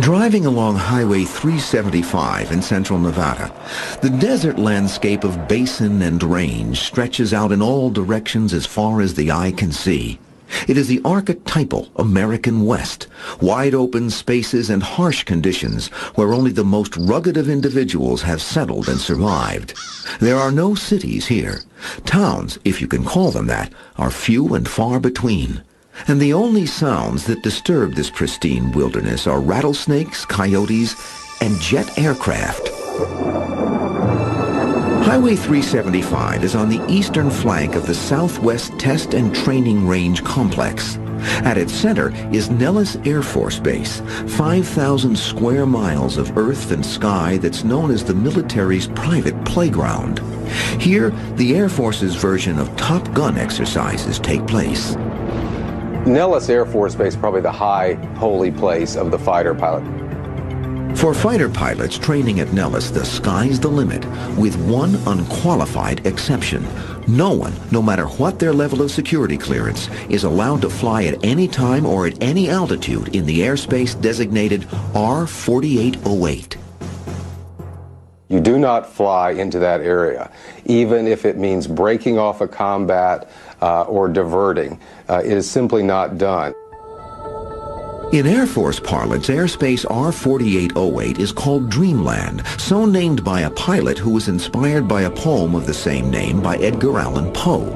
Driving along Highway 375 in central Nevada, the desert landscape of basin and range stretches out in all directions as far as the eye can see. It is the archetypal American West, wide open spaces and harsh conditions where only the most rugged of individuals have settled and survived. There are no cities here. Towns, if you can call them that, are few and far between. And the only sounds that disturb this pristine wilderness are rattlesnakes, coyotes, and jet aircraft. Highway 375 is on the eastern flank of the Southwest Test and Training Range Complex. At its center is Nellis Air Force Base, 5,000 square miles of earth and sky that's known as the military's private playground. Here, the Air Force's version of Top Gun exercises take place. Nellis Air Force Base is probably the high, holy place of the fighter pilot. For fighter pilots training at Nellis, the sky's the limit, with one unqualified exception. No one, no matter what their level of security clearance, is allowed to fly at any time or at any altitude in the airspace designated R-4808. You do not fly into that area, even if it means breaking off a combat or diverting. It is simply not done. In Air Force parlance, airspace R-4808 is called Dreamland, so named by a pilot who was inspired by a poem of the same name by Edgar Allan Poe.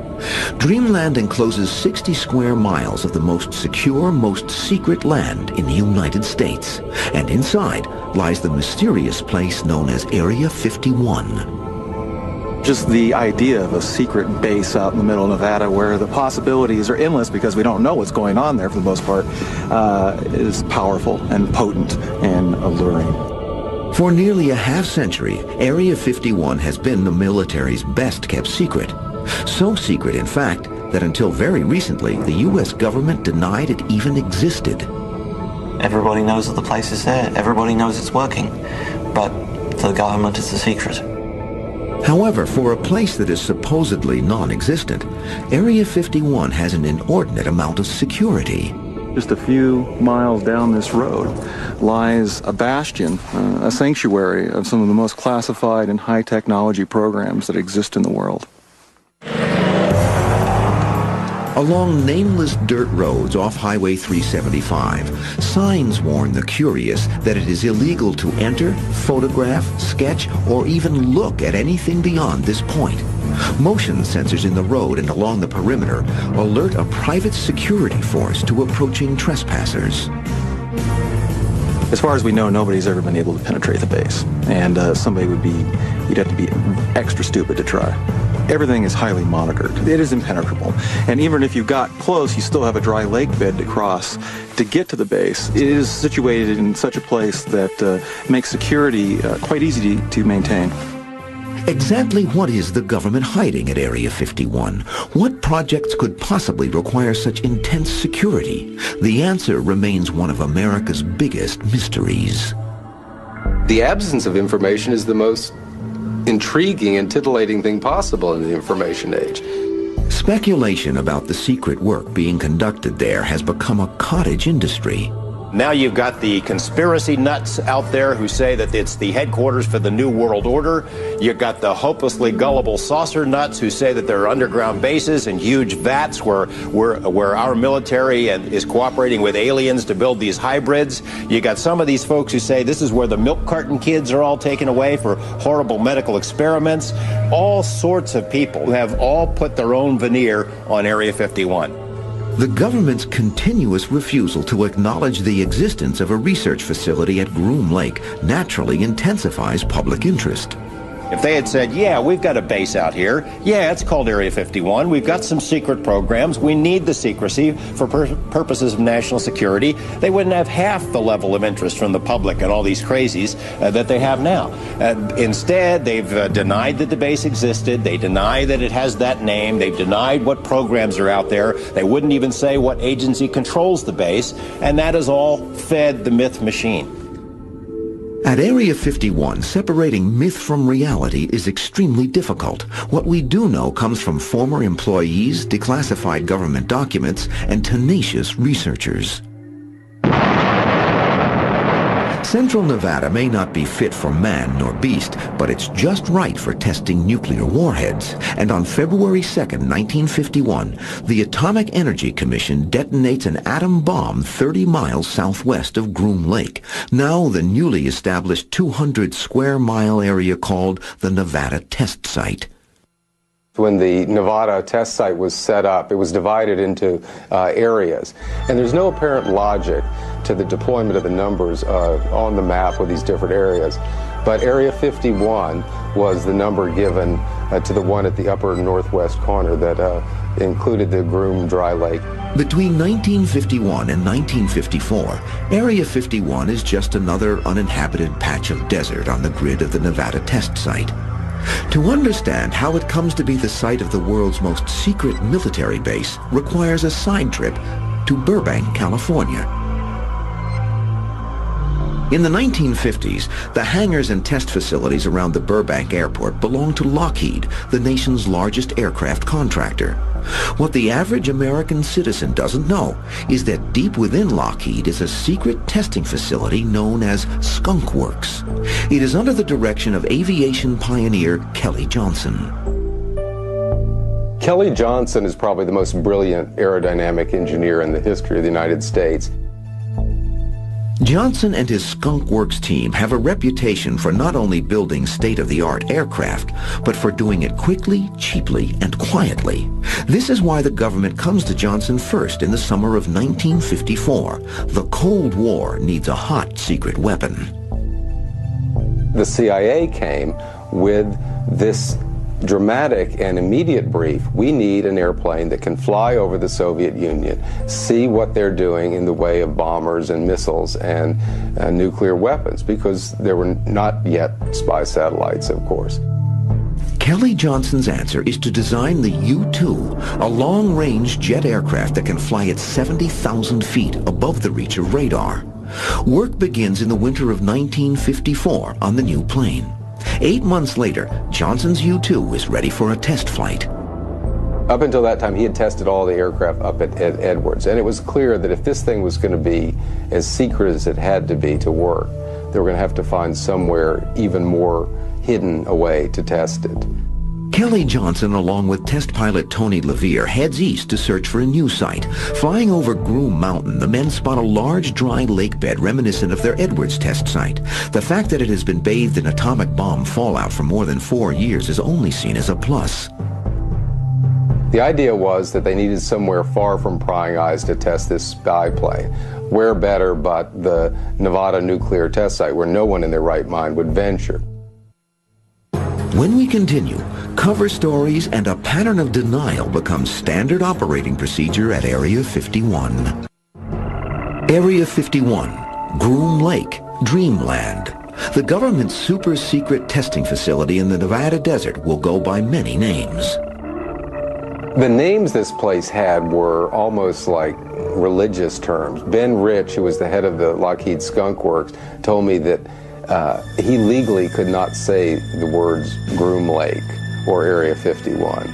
Dreamland encloses 60 square miles of the most secure, most secret land in the United States. And inside lies the mysterious place known as Area 51. Just the idea of a secret base out in the middle of Nevada where the possibilities are endless because we don't know what's going on there for the most part is powerful and potent and alluring. For nearly a half-century, Area 51 has been the military's best-kept secret. So secret, in fact, that until very recently, the U.S. government denied it even existed. Everybody knows that the place is there. Everybody knows it's working. But to the government, it's a secret. However, for a place that is supposedly non-existent, Area 51 has an inordinate amount of security. Just a few miles down this road lies a bastion, a sanctuary of some of the most classified and high-technology programs that exist in the world. Along nameless dirt roads off Highway 375, signs warn the curious that it is illegal to enter, photograph, sketch, or even look at anything beyond this point. Motion sensors in the road and along the perimeter alert a private security force to approaching trespassers. As far as we know, nobody's ever been able to penetrate the base, and you'd have to be extra stupid to try. Everything is highly monitored. It is impenetrable. And even if you got close, you still have a dry lake bed to cross to get to the base. It is situated in such a place that makes security quite easy to maintain. Exactly what is the government hiding at Area 51? What projects could possibly require such intense security? The answer remains one of America's biggest mysteries. The absence of information is the most intriguing and titillating thing possible in the information age. Speculation about the secret work being conducted there has become a cottage industry. Now you've got the conspiracy nuts out there who say that it's the headquarters for the New World Order. You've got the hopelessly gullible saucer nuts who say that there are underground bases and huge vats where our military is cooperating with aliens to build these hybrids. You got some of these folks who say this is where the milk carton kids are all taken away for horrible medical experiments. All sorts of people have all put their own veneer on Area 51. The government's continuous refusal to acknowledge the existence of a research facility at Groom Lake naturally intensifies public interest. If they had said, yeah, we've got a base out here, yeah, it's called Area 51, we've got some secret programs, we need the secrecy for purposes of national security, they wouldn't have half the level of interest from the public and all these crazies that they have now. Instead, they've denied that the base existed, they deny that it has that name, they've denied what programs are out there, they wouldn't even say what agency controls the base, and that has all fed the myth machine. At Area 51, separating myth from reality is extremely difficult. What we do know comes from former employees, declassified government documents, and tenacious researchers. Central Nevada may not be fit for man nor beast, but it's just right for testing nuclear warheads. And on February 2nd, 1951, the Atomic Energy Commission detonates an atom bomb 30 miles southwest of Groom Lake, now the newly established 200-square-mile area called the Nevada Test Site. When the Nevada test site was set up, it was divided into areas. And there's no apparent logic to the deployment of the numbers on the map with these different areas. But Area 51 was the number given to the one at the upper northwest corner that included the Groom Dry Lake. Between 1951 and 1954, Area 51 is just another uninhabited patch of desert on the grid of the Nevada test site. To understand how it comes to be the site of the world's most secret military base requires a side trip to Burbank, California. In the 1950s, the hangars and test facilities around the Burbank airport belonged to Lockheed, the nation's largest aircraft contractor. What the average American citizen doesn't know is that deep within Lockheed is a secret testing facility known as Skunk Works. It is under the direction of aviation pioneer Kelly Johnson. Kelly Johnson is probably the most brilliant aerodynamic engineer in the history of the United States. Johnson and his Skunk Works team have a reputation for not only building state-of-the-art aircraft, but for doing it quickly, cheaply, and quietly. This is why the government comes to Johnson first in the summer of 1954. The Cold War needs a hot secret weapon. The CIA came with this dramatic and immediate brief. We need an airplane that can fly over the Soviet Union, see what they're doing in the way of bombers and missiles and nuclear weapons, because there were not yet spy satellites, of course. Kelly Johnson's answer is to design the U-2, a long-range jet aircraft that can fly at 70,000 feet above the reach of radar. Work begins in the winter of 1954 on the new plane. 8 months later, Johnson's U-2 is ready for a test flight. Up until that time, he had tested all the aircraft up at Edwards, and it was clear that if this thing was going to be as secret as it had to be to work, they were going to have to find somewhere even more hidden away to test it. Kelly Johnson, along with test pilot Tony LeVere, heads east to search for a new site. Flying over Groom Mountain, the men spot a large dry lake bed reminiscent of their Edwards test site. The fact that it has been bathed in atomic bomb fallout for more than 4 years is only seen as a plus. The idea was that they needed somewhere far from prying eyes to test this spy plane. Where better but the Nevada nuclear test site, where no one in their right mind would venture. When we continue, cover stories and a pattern of denial become standard operating procedure at Area 51. Area 51, Groom Lake, Dreamland. The government's super-secret testing facility in the Nevada desert will go by many names. The names this place had were almost like religious terms. Ben Rich, who was the head of the Lockheed Skunk Works, told me that he legally could not say the words Groom Lake or Area 51.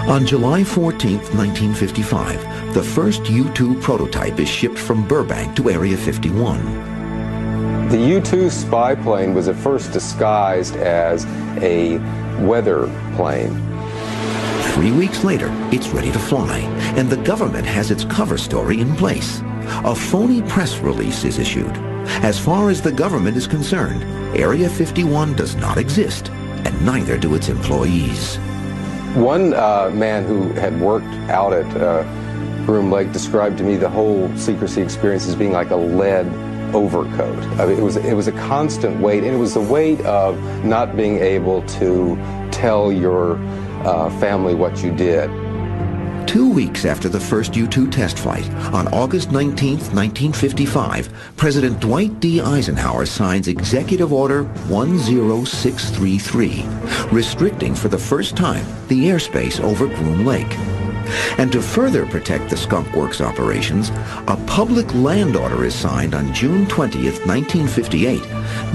On July 14th, 1955, the first U-2 prototype is shipped from Burbank to Area 51. The U-2 spy plane was at first disguised as a weather plane. 3 weeks later, it's ready to fly, and the government has its cover story in place. A phony press release is issued. As far as the government is concerned, Area 51 does not exist, and neither do its employees. One man who had worked out at Groom Lake described to me the whole secrecy experience as being like a lead overcoat. I mean, it was a constant weight, and it was the weight of not being able to tell your family what you did. 2 weeks after the first U-2 test flight, on August 19, 1955, President Dwight D. Eisenhower signs Executive Order 10633, restricting for the first time the airspace over Groom Lake. And to further protect the Skunk Works operations, a public land order is signed on June 20th, 1958,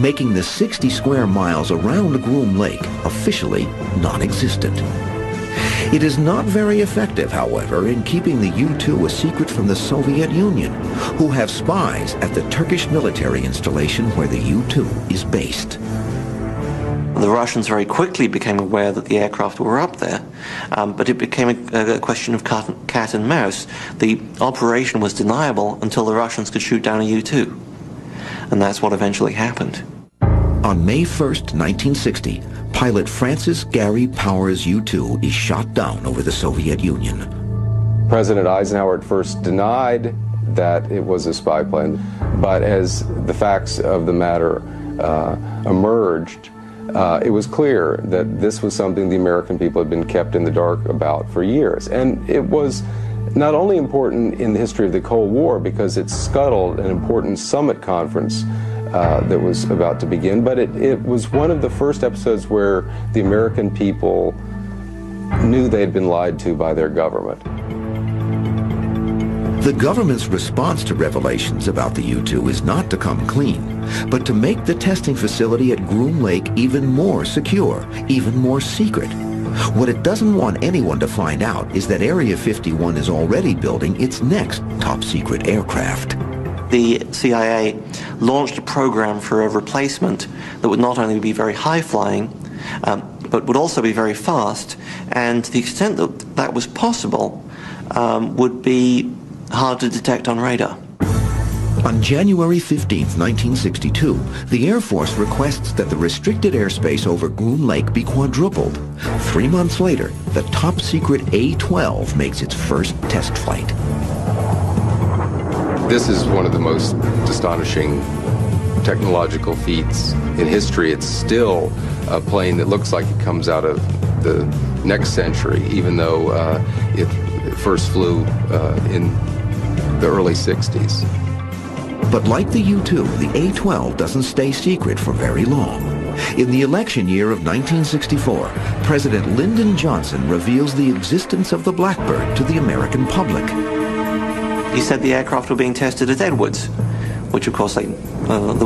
making the 60 square miles around Groom Lake officially non-existent. It is not very effective, however, in keeping the U-2 a secret from the Soviet Union, who have spies at the Turkish military installation where the U-2 is based. The Russians very quickly became aware that the aircraft were up there, but it became a question of cat and mouse. The operation was deniable until the Russians could shoot down a U-2, and that's what eventually happened. On May 1st, 1960, pilot Francis Gary Powers U-2 is shot down over the Soviet Union. President Eisenhower at first denied that it was a spy plane, but as the facts of the matter emerged, it was clear that this was something the American people had been kept in the dark about for years. And it was not only important in the history of the Cold War because it scuttled an important summit conference that was about to begin, but it was one of the first episodes where the American people knew they had been lied to by their government. The government's response to revelations about the U-2 is not to come clean, but to make the testing facility at Groom Lake even more secure, even more secret. What it doesn't want anyone to find out is that Area 51 is already building its next top-secret aircraft. The CIA launched a program for a replacement that would not only be very high-flying, but would also be very fast, and to the extent that that was possible, would be hard to detect on radar. On January 15, 1962, the Air Force requests that the restricted airspace over Groom Lake be quadrupled. 3 months later, the top-secret A-12 makes its first test flight. This is one of the most astonishing technological feats in history. It's still a plane that looks like it comes out of the next century, even though it first flew in the early 60s. But like the U-2, the A-12 doesn't stay secret for very long. In the election year of 1964, President Lyndon Johnson reveals the existence of the Blackbird to the American public. He said the aircraft were being tested at Edwards, which of course there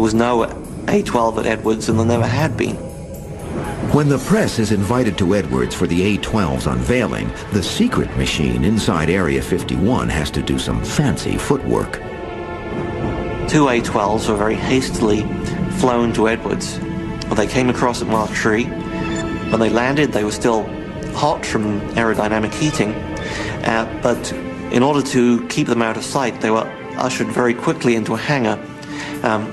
was no A-12 at Edwards and there never had been. When the press is invited to Edwards for the A-12's unveiling, the secret machine inside Area 51 has to do some fancy footwork. 2 A-12s were very hastily flown to Edwards. They came across at Mach 3. When they landed, they were still hot from aerodynamic heating, but in order to keep them out of sight, they were ushered very quickly into a hangar,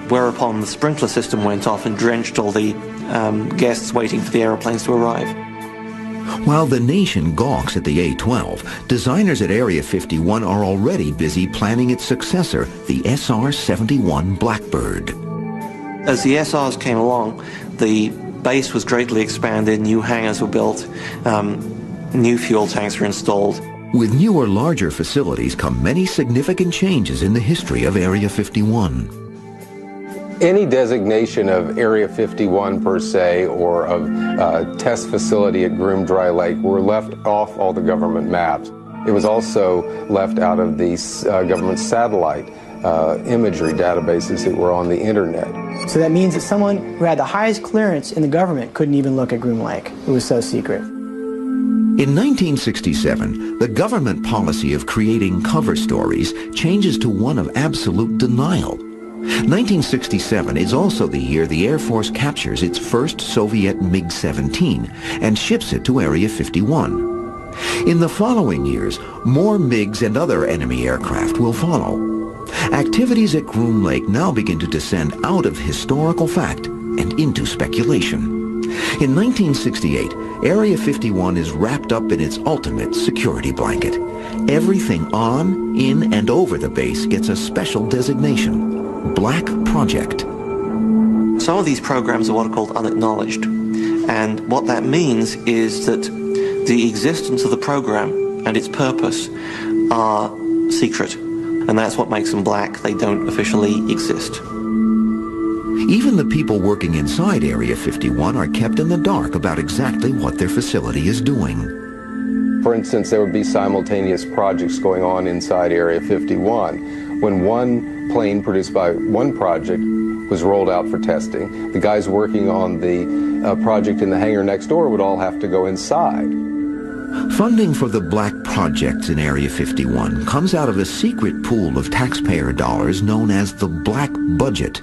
whereupon the sprinkler system went off and drenched all the guests waiting for the aeroplanes to arrive. While the nation gawks at the A-12, designers at Area 51 are already busy planning its successor, the SR-71 Blackbird. As the SRs came along, the base was greatly expanded, new hangars were built, new fuel tanks were installed. With newer, larger facilities come many significant changes in the history of Area 51. Any designation of Area 51 per se or of test facility at Groom Dry Lake were left off all the government maps. It was also left out of the government satellite imagery databases that were on the internet. So that means that someone who had the highest clearance in the government couldn't even look at Groom Lake. It was so secret. In 1967, the government policy of creating cover stories changes to one of absolute denial. 1967 is also the year the Air Force captures its first Soviet MiG-17 and ships it to Area 51. In the following years, more MiGs and other enemy aircraft will follow. Activities at Groom Lake now begin to descend out of historical fact and into speculation. In 1968, Area 51 is wrapped up in its ultimate security blanket. Everything on, in, and over the base gets a special designation. Black Project. Some of these programs are what are called unacknowledged, and what that means is that the existence of the program and its purpose are secret, and that's what makes them black. They don't officially exist. Even the people working inside Area 51 are kept in the dark about exactly what their facility is doing. For instance, there would be simultaneous projects going on inside Area 51. When one plane produced by one project was rolled out for testing, the guys working on the project in the hangar next door would all have to go inside. Funding for the black projects in Area 51 comes out of a secret pool of taxpayer dollars known as the black budget.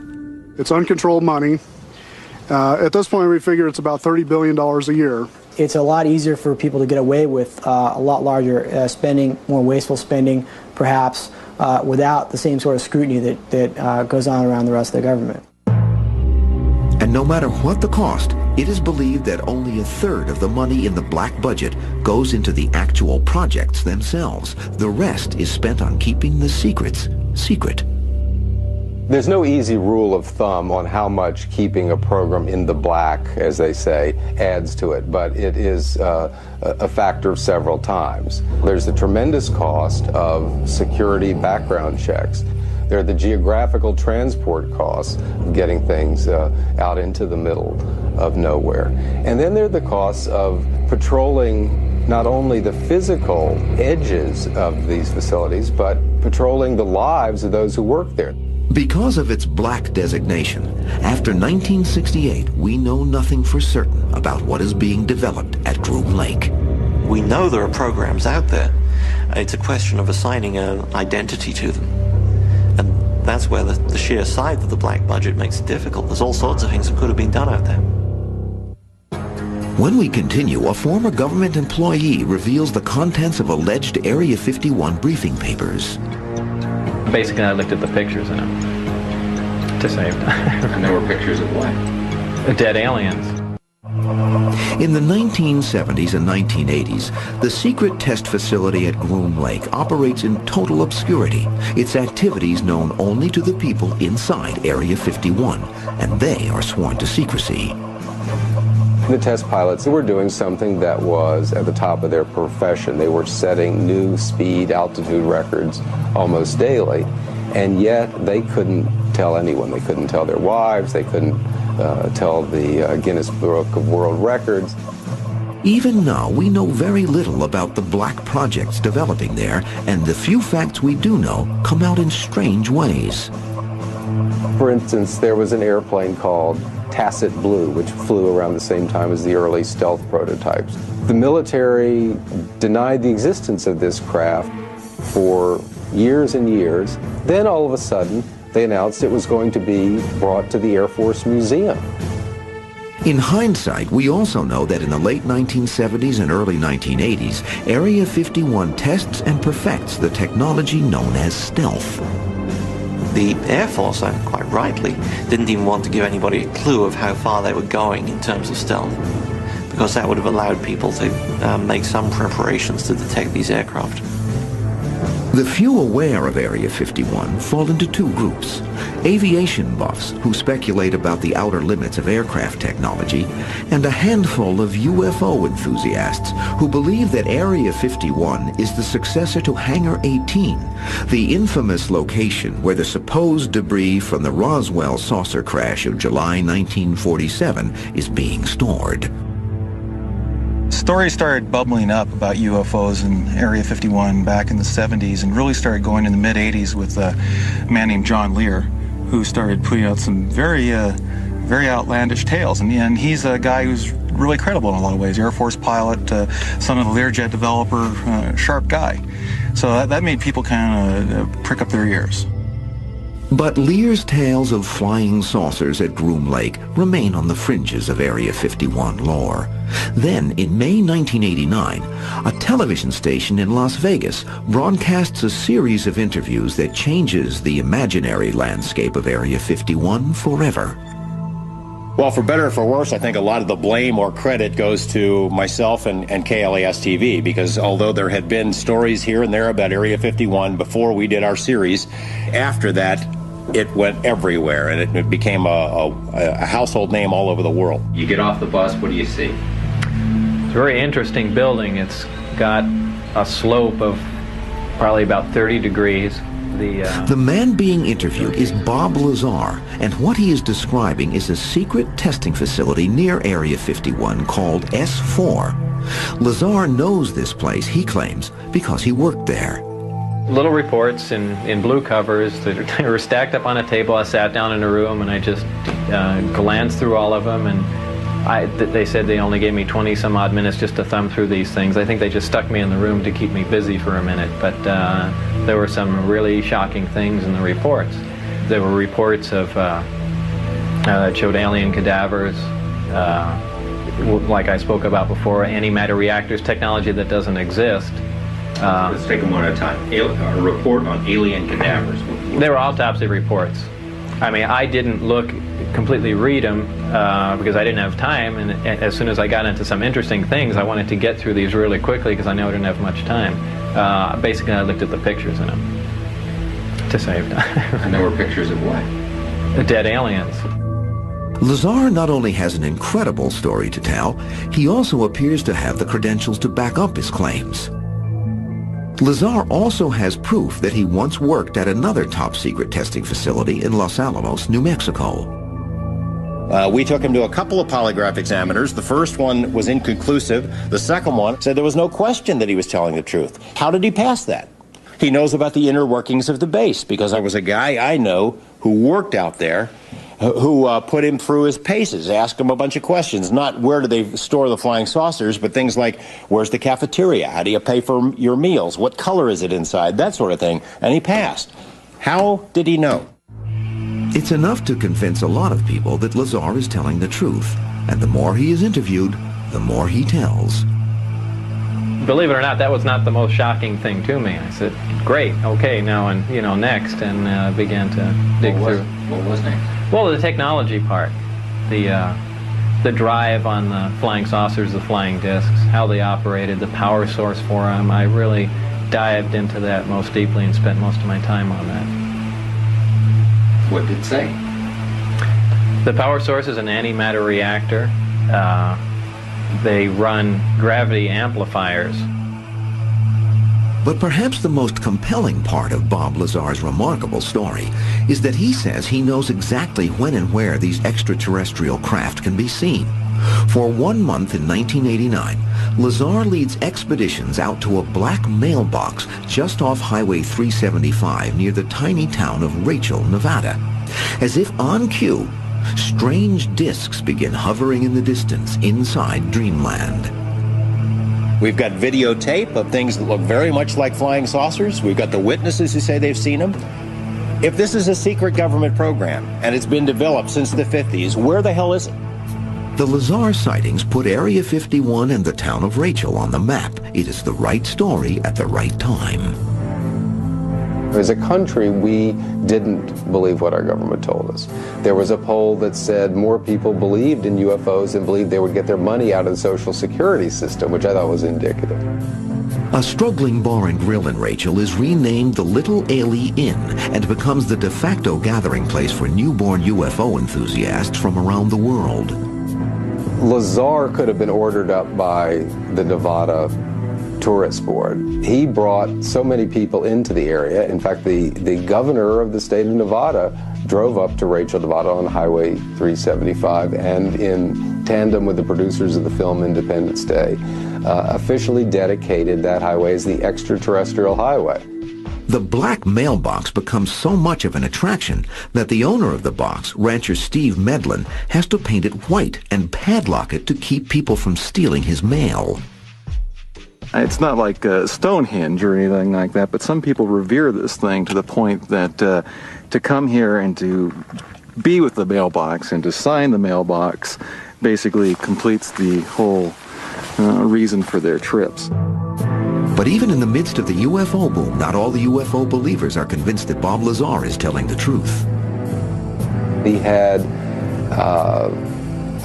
It's uncontrolled money. At this point, we figure it's about $30 billion a year. It's a lot easier for people to get away with a lot larger spending, more wasteful spending, perhaps, without the same sort of scrutiny that goes on around the rest of the government. And no matter what the cost, it is believed that only a third of the money in the black budget goes into the actual projects themselves. The rest is spent on keeping the secrets secret. There's no easy rule of thumb on how much keeping a program in the black, as they say, adds to it, but it is a factor of several times. There's the tremendous cost of security background checks. There are the geographical transport costs of getting things out into the middle of nowhere. And then there are the costs of patrolling not only the physical edges of these facilities, but patrolling the lives of those who work there. Because of its black designation, after 1968, we know nothing for certain about what is being developed at Groom Lake. We know there are programs out there. It's a question of assigning an identity to them. And that's where the sheer size of the black budget makes it difficult. There's all sorts of things that could have been done out there. When we continue, a former government employee reveals the contents of alleged Area 51 briefing papers. Basically, I looked at the pictures in them to save time. And there were pictures of what? Dead aliens. In the 1970s and 1980s, the secret test facility at Groom Lake operates in total obscurity, its activities known only to the people inside Area 51, and they are sworn to secrecy. The test pilots were doing something that was at the top of their profession. They were setting new speed, altitude records almost daily, and yet they couldn't tell anyone. They couldn't tell their wives. They couldn't tell the Guinness Book of World Records. Even now, we know very little about the black projects developing there, and the few facts we do know come out in strange ways. For instance, there was an airplane called Tacit Blue, which flew around the same time as the early stealth prototypes. The military denied the existence of this craft for years and years. Then all of a sudden, they announced it was going to be brought to the Air Force Museum. In hindsight, we also know that in the late 1970s and early 1980s, Area 51 tests and perfects the technology known as stealth. The Air Force, and quite rightly, didn't even want to give anybody a clue of how far they were going in terms of stealth, because that would have allowed people to make some preparations to detect these aircraft. The few aware of Area 51 fall into two groups: aviation buffs who speculate about the outer limits of aircraft technology, and a handful of UFO enthusiasts who believe that Area 51 is the successor to Hangar 18, the infamous location where the supposed debris from the Roswell saucer crash of July 1947 is being stored. Stories started bubbling up about UFOs in Area 51 back in the 70s and really started going in the mid-80s with a man named John Lear, who started putting out some very outlandish tales. And he's a guy who's really credible in a lot of ways. Air Force pilot, son of the Learjet developer, sharp guy. So that made people kind of prick up their ears. But Lear's tales of flying saucers at Groom Lake remain on the fringes of Area 51 lore. Then, in May 1989, a television station in Las Vegas broadcasts a series of interviews that changes the imaginary landscape of Area 51 forever. Well, for better or for worse, I think a lot of the blame or credit goes to myself and KLAS-TV, because although there had been stories here and there about Area 51 before we did our series, after that, it went everywhere, and it became a household name all over the world. You get off the bus, what do you see? It's a very interesting building. It's got a slope of probably about 30 degrees. The man being interviewed is Bob Lazar, and what he is describing is a secret testing facility near Area 51 called S4. Lazar knows this place, he claims, because he worked there. Little reports in blue covers that were stacked up on a table. I sat down in a room and I just glanced through all of them, and They said they only gave me 20 some odd minutes just to thumb through these things. I think they just stuck me in the room to keep me busy for a minute, but there were some really shocking things in the reports. There were reports of that showed alien cadavers, like I spoke about before, antimatter reactors, technology that doesn't exist. Let's take them one at a time. A report on alien cadavers. They were autopsy reports. I mean, I didn't completely read them because I didn't have time, and as soon as I got into some interesting things, I wanted to get through these really quickly because I knew I didn't have much time. Basically, I looked at the pictures in them to save time. And there were pictures of what? The dead aliens. Lazar not only has an incredible story to tell, he also appears to have the credentials to back up his claims. Lazar also has proof that he once worked at another top-secret testing facility in Los Alamos, New Mexico. We took him to a couple of polygraph examiners. The first one was inconclusive. The second one said there was no question that he was telling the truth. How did he pass that? He knows about the inner workings of the base because I was a guy I know who worked out there who put him through his paces, asked him a bunch of questions, not where do they store the flying saucers, but things like, where's the cafeteria? How do you pay for your meals? What color is it inside? That sort of thing. And he passed. How did he know? It's enough to convince a lot of people that Lazar is telling the truth, and the more he is interviewed, the more he tells. Believe it or not, that was not the most shocking thing to me. I said, great, okay, now and next, and began to dig through. What was next? Well, the technology part, the drive on the flying saucers, the flying discs, how they operated, the power source for them. I really dived into that most deeply and spent most of my time on that. What did it say? The power source is an antimatter reactor. They run gravity amplifiers. But perhaps the most compelling part of Bob Lazar's remarkable story is that he says he knows exactly when and where these extraterrestrial craft can be seen. For 1 month in 1989, Lazar leads expeditions out to a black mailbox just off Highway 375 near the tiny town of Rachel, Nevada. As if on cue, strange discs begin hovering in the distance inside dreamland. We've got videotape of things that look very much like flying saucers. We've got the witnesses who say they've seen them. If this is a secret government program and it's been developed since the 50s, where the hell is it? The Lazar sightings put Area 51 and the town of Rachel on the map. It is the right story at the right time. As a country, we didn't believe what our government told us. There was a poll that said more people believed in UFOs and believed they would get their money out of the Social Security system, which I thought was indicative. A struggling bar and grill in Rachel is renamed the Little Ailey Inn and becomes the de facto gathering place for newborn UFO enthusiasts from around the world. Lazar could have been ordered up by the Nevada Tourist Board. He brought so many people into the area. In fact, the governor of the state of Nevada drove up to Rachel, Nevada on Highway 375 and in tandem with the producers of the film Independence Day, officially dedicated that highway as the extraterrestrial highway. The black mailbox becomes so much of an attraction that the owner of the box, rancher Steve Medlin, has to paint it white and padlock it to keep people from stealing his mail. It's not like Stonehenge or anything like that, but some people revere this thing to the point that to come here and to be with the mailbox and to sign the mailbox basically completes the whole reason for their trips. But even in the midst of the UFO boom, not all the UFO believers are convinced that Bob Lazar is telling the truth. He had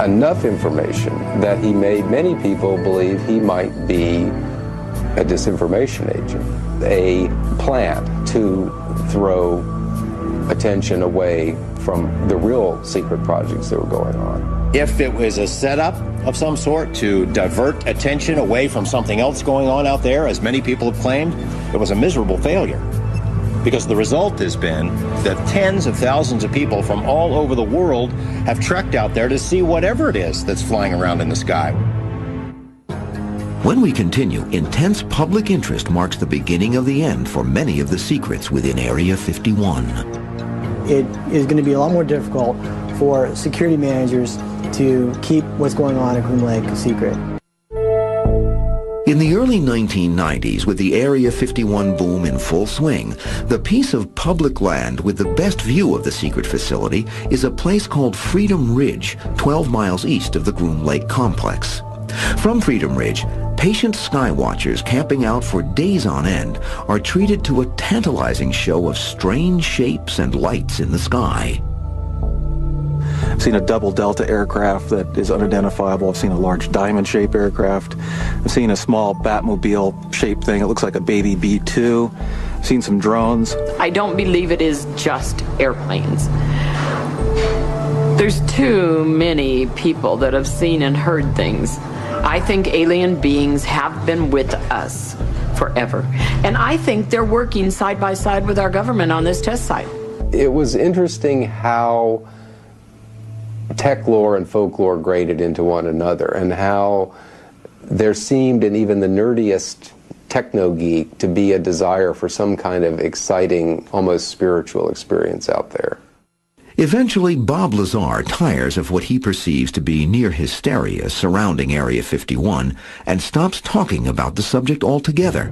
enough information that he made many people believe he might be a disinformation agent, a plant to throw attention away from the real secret projects that were going on. If it was a setup of some sort to divert attention away from something else going on out there, as many people have claimed, it was a miserable failure. Because the result has been that tens of thousands of people from all over the world have trekked out there to see whatever it is that's flying around in the sky. When we continue, intense public interest marks the beginning of the end for many of the secrets within Area 51. It is going to be a lot more difficult for security managers to keep what's going on at Groom Lake a secret. In the early 1990s, with the Area 51 boom in full swing, the piece of public land with the best view of the secret facility is a place called Freedom Ridge, 12 miles east of the Groom Lake complex. From Freedom Ridge, patient skywatchers camping out for days on end are treated to a tantalizing show of strange shapes and lights in the sky. I've seen a double Delta aircraft that is unidentifiable. I've seen a large diamond-shaped aircraft. I've seen a small Batmobile-shaped thing. It looks like a baby B-2. I've seen some drones. I don't believe it is just airplanes. There's too many people that have seen and heard things. I think alien beings have been with us forever. And I think they're working side by side with our government on this test site. It was interesting how tech lore and folklore graded into one another, and how there seemed, in even the nerdiest techno-geek, to be a desire for some kind of exciting, almost spiritual experience out there. Eventually, Bob Lazar tires of what he perceives to be near hysteria surrounding Area 51 and stops talking about the subject altogether.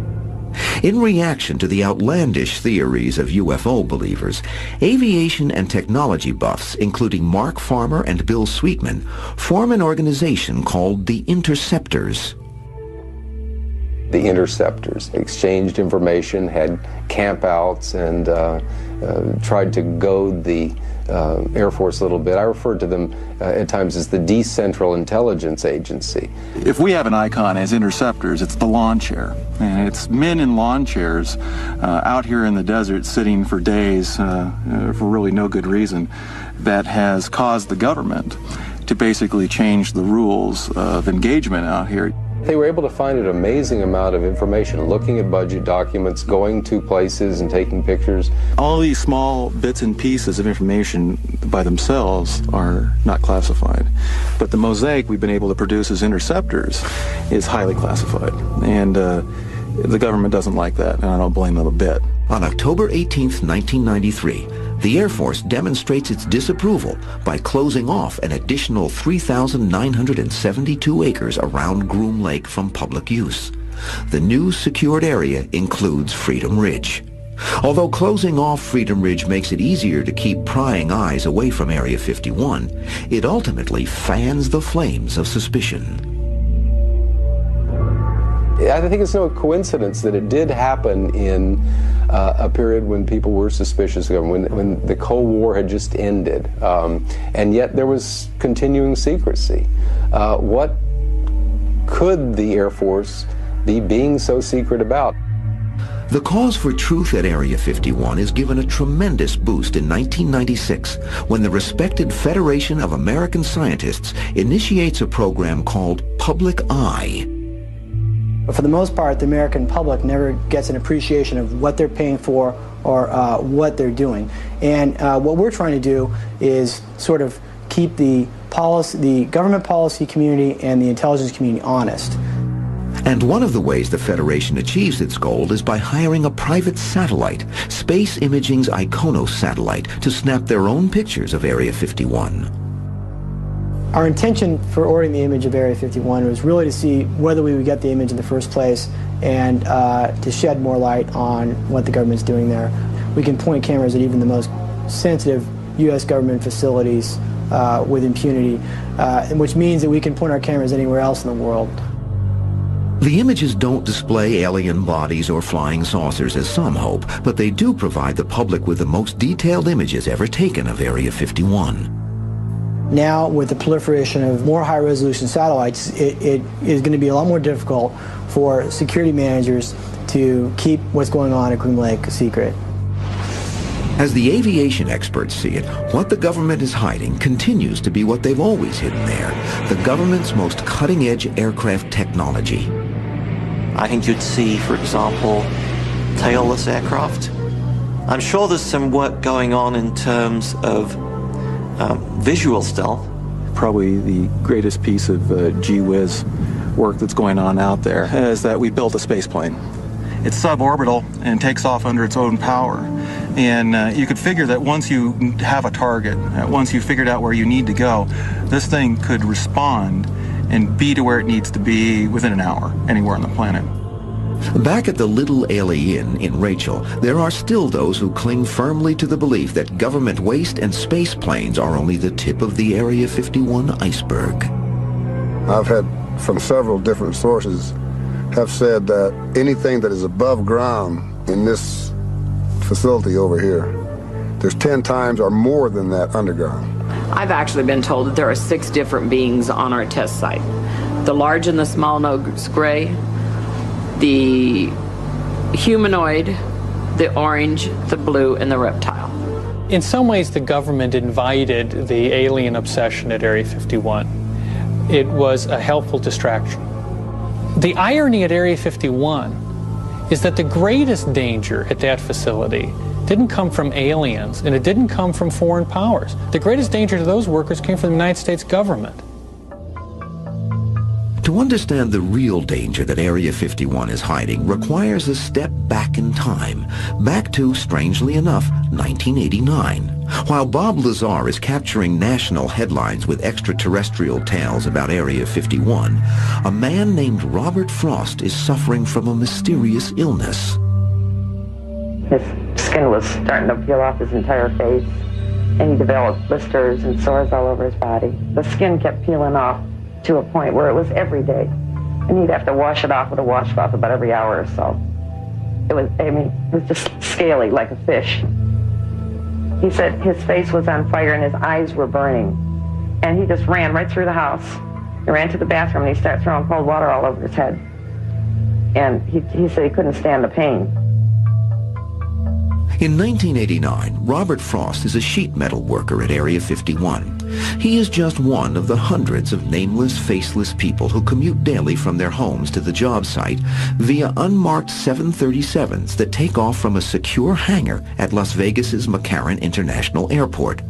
In reaction to the outlandish theories of UFO believers, aviation and technology buffs, including Mark Farmer and Bill Sweetman, form an organization called the Interceptors. The Interceptors exchanged information, had campouts, and tried to goad the Air Force a little bit. I referred to them at times as the Decentral Intelligence Agency. If we have an icon as interceptors, it's the lawn chair. And it's men in lawn chairs out here in the desert sitting for days for really no good reason that has caused the government to basically change the rules of engagement out here. They were able to find an amazing amount of information, looking at budget documents, going to places and taking pictures. All these small bits and pieces of information by themselves are not classified. But the mosaic we've been able to produce as interceptors is highly classified. And the government doesn't like that, and I don't blame them a bit. On October 18th, 1993, the Air Force demonstrates its disapproval by closing off an additional 3,972 acres around Groom Lake from public use. The new secured area includes Freedom Ridge. Although closing off Freedom Ridge makes it easier to keep prying eyes away from Area 51, it ultimately fans the flames of suspicion. I think it's no coincidence that it did happen in a period when people were suspicious of government, when the Cold War had just ended, and yet there was continuing secrecy. What could the Air Force be being so secret about? The cause for truth at Area 51 is given a tremendous boost in 1996 when the respected Federation of American Scientists initiates a program called Public Eye. But for the most part, the American public never gets an appreciation of what they're paying for or what they're doing. And what we're trying to do is sort of keep the government policy community and the intelligence community honest. And one of the ways the Federation achieves its goal is by hiring a private satellite, Space Imaging's Iconos satellite, to snap their own pictures of Area 51. Our intention for ordering the image of Area 51 was really to see whether we would get the image in the first place and to shed more light on what the government's doing there. We can point cameras at even the most sensitive U.S. government facilities with impunity, which means that we can point our cameras anywhere else in the world. The images don't display alien bodies or flying saucers as some hope, but they do provide the public with the most detailed images ever taken of Area 51. Now, with the proliferation of more high-resolution satellites, it is going to be a lot more difficult for security managers to keep what's going on at Groom Lake a secret. As the aviation experts see it, what the government is hiding continues to be what they've always hidden there, the government's most cutting-edge aircraft technology. I think you'd see, for example, tailless aircraft. I'm sure there's some work going on in terms of visual stealth. Probably the greatest piece of gee whiz work that's going on out there is that we built a space plane. It's suborbital and takes off under its own power. And you could figure that once you have a target, once you figured out where you need to go, this thing could respond and be to where it needs to be within an hour, anywhere on the planet. Back at the Little Ailey Inn in Rachel, there are still those who cling firmly to the belief that government waste and space planes are only the tip of the Area 51 iceberg. I've had from several different sources have said that anything that is above ground in this facility over here, there's 10 times or more than that underground. I've actually been told that there are 6 different beings on our test site. The large and the small nose gray, the humanoid, the orange, the blue, and the reptile. In some ways, the government invited the alien obsession at Area 51. It was a helpful distraction. The irony at Area 51 is that the greatest danger at that facility didn't come from aliens, and it didn't come from foreign powers. The greatest danger to those workers came from the United States government. To understand the real danger that Area 51 is hiding requires a step back in time, back to, strangely enough, 1989. While Bob Lazar is capturing national headlines with extraterrestrial tales about Area 51, a man named Robert Frost is suffering from a mysterious illness. His skin was starting to peel off his entire face, and he developed blisters and sores all over his body. The skin kept peeling off to a point where it was every day, and he'd have to wash it off with a washcloth about every hour or so. It was just scaly like a fish. He said his face was on fire and his eyes were burning, and he just ran right through the house. He ran to the bathroom and he started throwing cold water all over his head, and he said he couldn't stand the pain. In 1989, Robert Frost is a sheet metal worker at Area 51. He is just one of the hundreds of nameless, faceless people who commute daily from their homes to the job site via unmarked 737s that take off from a secure hangar at Las Vegas's McCarran International Airport.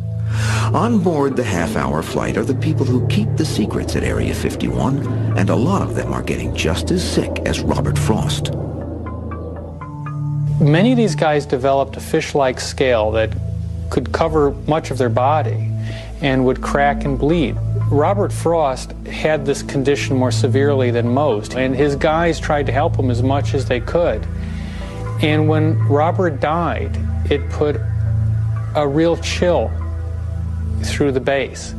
On board the half-hour flight are the people who keep the secrets at Area 51, and a lot of them are getting just as sick as Robert Frost. Many of these guys developed a fish-like scale that could cover much of their body and would crack and bleed. Robert Frost had this condition more severely than most, and his guys tried to help him as much as they could. And when Robert died, it put a real chill through the base.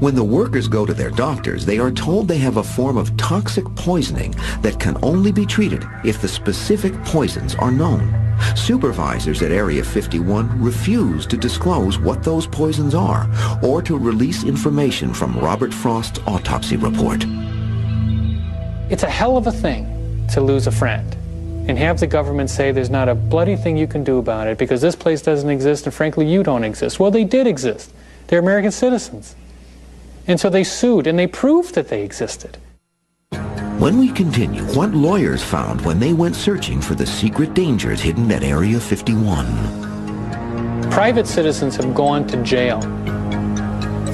When the workers go to their doctors, they are told they have a form of toxic poisoning that can only be treated if the specific poisons are known. Supervisors at Area 51 refuse to disclose what those poisons are or to release information from Robert Frost's autopsy report. It's a hell of a thing to lose a friend and have the government say there's not a bloody thing you can do about it because this place doesn't exist and frankly you don't exist. Well, they did exist. They're American citizens. And so they sued, and they proved that they existed. When we continue, what lawyers found when they went searching for the secret dangers hidden at Area 51. Private citizens have gone to jail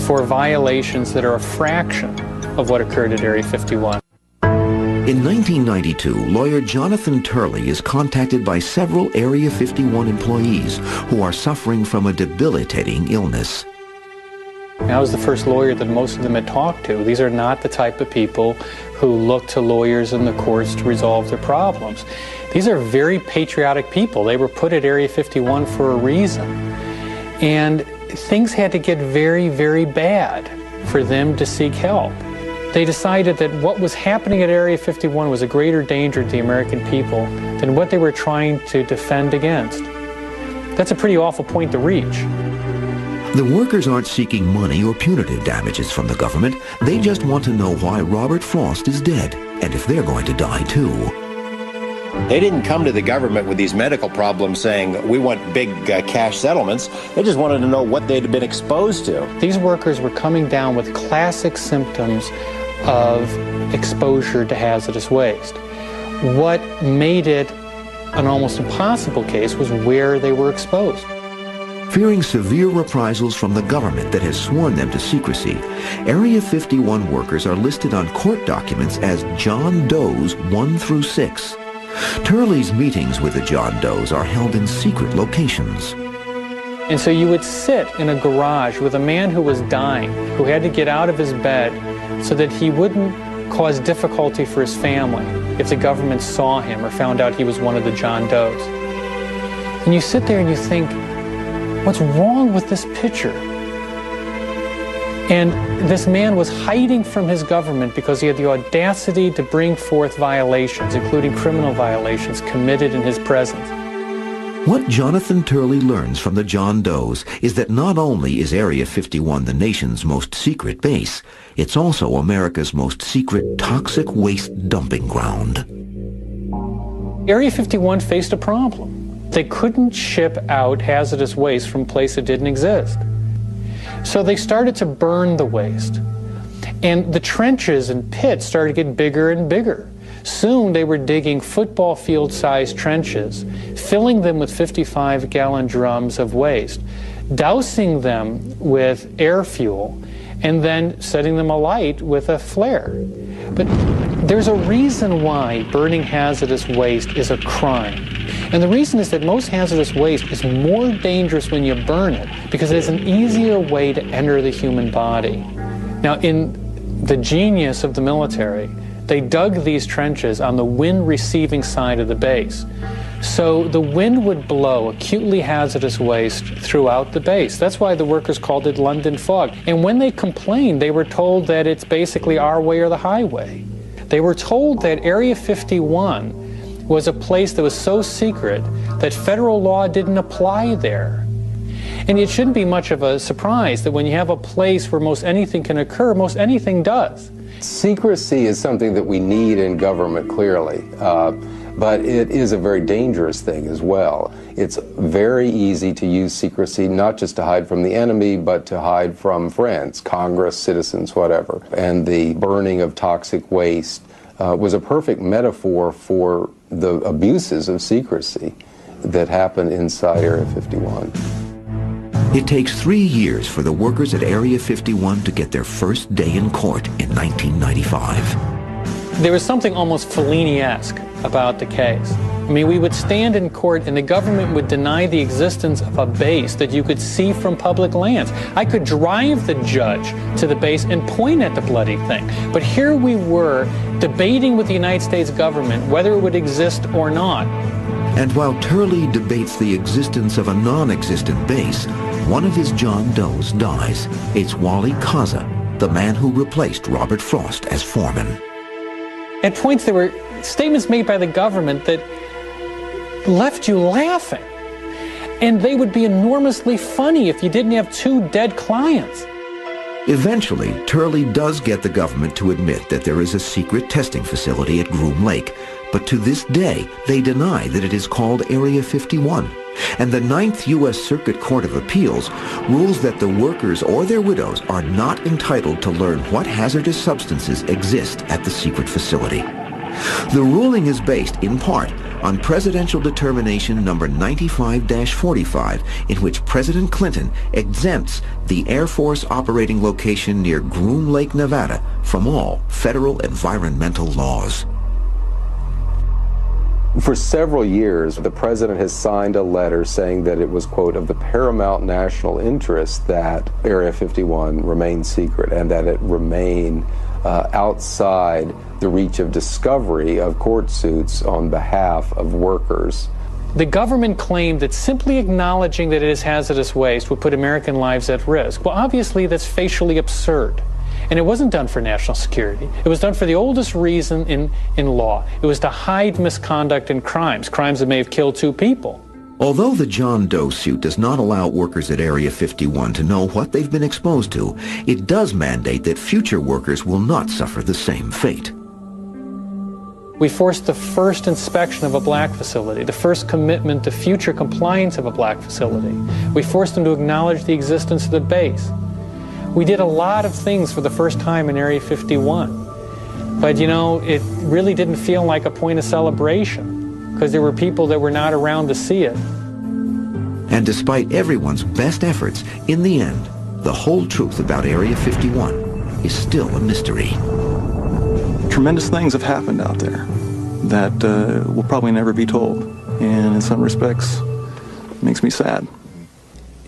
for violations that are a fraction of what occurred at Area 51. In 1992, lawyer Jonathan Turley is contacted by several Area 51 employees who are suffering from a debilitating illness. I was the first lawyer that most of them had talked to. These are not the type of people who look to lawyers in the courts to resolve their problems. These are very patriotic people. They were put at Area 51 for a reason. And things had to get very, very bad for them to seek help. They decided that what was happening at Area 51 was a greater danger to the American people than what they were trying to defend against. That's a pretty awful point to reach. The workers aren't seeking money or punitive damages from the government. They just want to know why Robert Frost is dead and if they're going to die too. They didn't come to the government with these medical problems saying, we want big cash settlements. They just wanted to know what they'd been exposed to. These workers were coming down with classic symptoms of exposure to hazardous waste. What made it an almost impossible case was where they were exposed. Fearing severe reprisals from the government that has sworn them to secrecy, Area 51 workers are listed on court documents as John Does 1 through 6. Turley's meetings with the John Does are held in secret locations. And so you would sit in a garage with a man who was dying, who had to get out of his bed so that he wouldn't cause difficulty for his family if the government saw him or found out he was one of the John Does. And you sit there and you think, what's wrong with this picture? And this man was hiding from his government because he had the audacity to bring forth violations, including criminal violations, committed in his presence. What Jonathan Turley learns from the John Does is that not only is Area 51 the nation's most secret base, it's also America's most secret toxic waste dumping ground. Area 51 faced a problem. They couldn't ship out hazardous waste from a place that didn't exist. So they started to burn the waste. And the trenches and pits started to get bigger and bigger. Soon they were digging football field-sized trenches, filling them with 55-gallon drums of waste, dousing them with air fuel, and then setting them alight with a flare. But there's a reason why burning hazardous waste is a crime. And the reason is that most hazardous waste is more dangerous when you burn it because it is an easier way to enter the human body. Now, in the genius of the military, they dug these trenches on the wind-receiving side of the base. So the wind would blow acutely hazardous waste throughout the base. That's why the workers called it London fog. And when they complained, they were told that it's basically our way or the highway. They were told that Area 51 was a place that was so secret that federal law didn't apply there. And it shouldn't be much of a surprise that when you have a place where most anything can occur, most anything does. Secrecy is something that we need in government, clearly, but it is a very dangerous thing as well. It's very easy to use secrecy, not just to hide from the enemy, but to hide from friends, Congress, citizens, whatever. And the burning of toxic waste was a perfect metaphor for the abuses of secrecy that happen inside Area 51. It takes 3 years for the workers at Area 51 to get their first day in court in 1995. There was something almost Fellini-esque about the case. I mean, we would stand in court and the government would deny the existence of a base that you could see from public lands. I could drive the judge to the base and point at the bloody thing. But here we were debating with the United States government whether it would exist or not. And while Turley debates the existence of a non-existent base, one of his John Does dies. It's Wally Kaza, the man who replaced Robert Frost as foreman. At points there were statements made by the government that left you laughing. And they would be enormously funny if you didn't have 2 dead clients. Eventually, Turley does get the government to admit that there is a secret testing facility at Groom Lake, but to this day, they deny that it is called Area 51. And the 9th U.S. Circuit Court of Appeals rules that the workers or their widows are not entitled to learn what hazardous substances exist at the secret facility. The ruling is based, in part, on Presidential Determination number 95-45, in which President Clinton exempts the Air Force operating location near Groom Lake, Nevada, from all federal environmental laws. For several years, the president has signed a letter saying that it was, quote, of the paramount national interest that Area 51 remain secret and that it remain outside the reach of discovery of court suits on behalf of workers. The government claimed that simply acknowledging that it is hazardous waste would put American lives at risk. Well, obviously, that's facially absurd. And it wasn't done for national security. It was done for the oldest reason in law. It was to hide misconduct and crimes that may have killed 2 people. Although the John Doe suit does not allow workers at Area 51 to know what they've been exposed to, it does mandate that future workers will not suffer the same fate. We forced the first inspection of a black facility, the first commitment to future compliance of a black facility. We forced them to acknowledge the existence of the base. We did a lot of things for the first time in Area 51. But, you know, it really didn't feel like a point of celebration because there were people that were not around to see it. And despite everyone's best efforts, in the end, the whole truth about Area 51 is still a mystery. Tremendous things have happened out there. that will probably never be told. And in some respects, it makes me sad.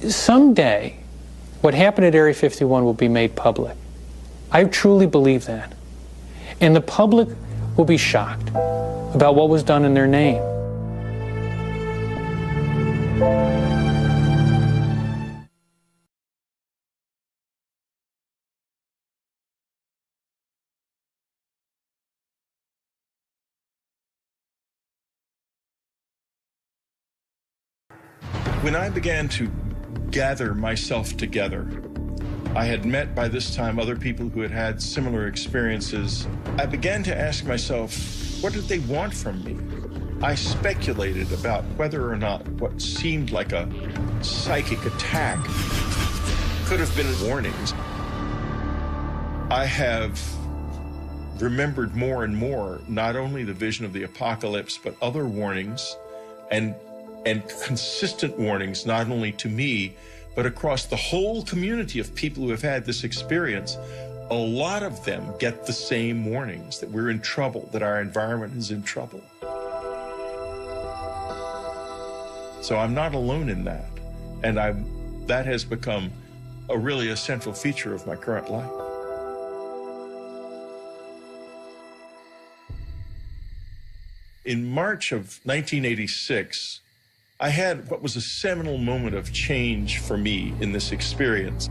Someday, what happened at Area 51 will be made public. I truly believe that. And the public will be shocked about what was done in their name. When I began to gather myself together, I had met by this time other people who had had similar experiences. I began to ask myself, what did they want from me? I speculated about whether or not what seemed like a psychic attack could have been warnings. I have remembered more and more not only the vision of the apocalypse, but other warnings and consistent warnings, not only to me, but across the whole community of people who have had this experience. A lot of them get the same warnings, that we're in trouble, that our environment is in trouble. So I'm not alone in that. And that has become a really essential feature of my current life. In March of 1986, I had what was a seminal moment of change for me in this experience.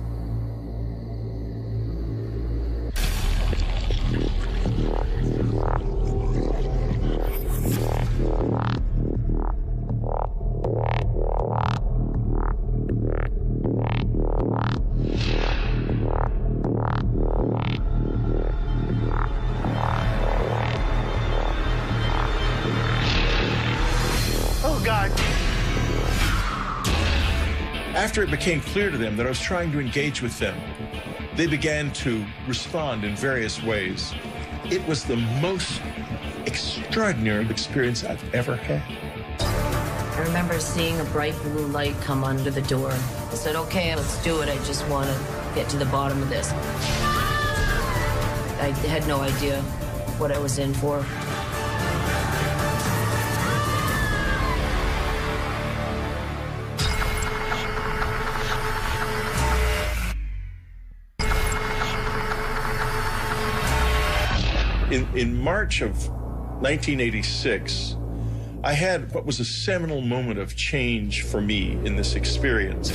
Oh, God. After it became clear to them that I was trying to engage with them, they began to respond in various ways. It was the most extraordinary experience I've ever had. I remember seeing a bright blue light come under the door. I said, okay, let's do it. I just want to get to the bottom of this. I had no idea what I was in for. In March of 1986, I had what was a seminal moment of change for me in this experience.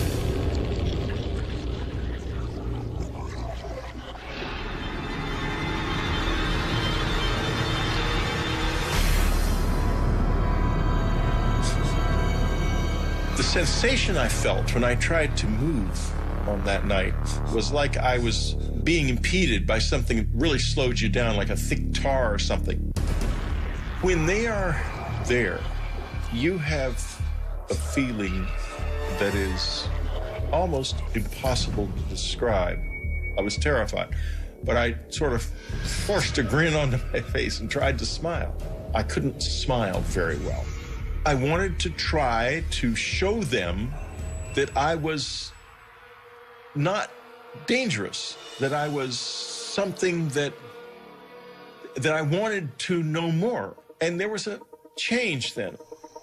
The sensation I felt when I tried to move on that night was like I was being impeded by something that really slowed you down, like a thick tar or something. When they are there, you have a feeling that is almost impossible to describe. I was terrified, but I sort of forced a grin onto my face and tried to smile. I couldn't smile very well. I wanted to try to show them that I was not dangerous, that I was something that I wanted to know more. And there was a change then.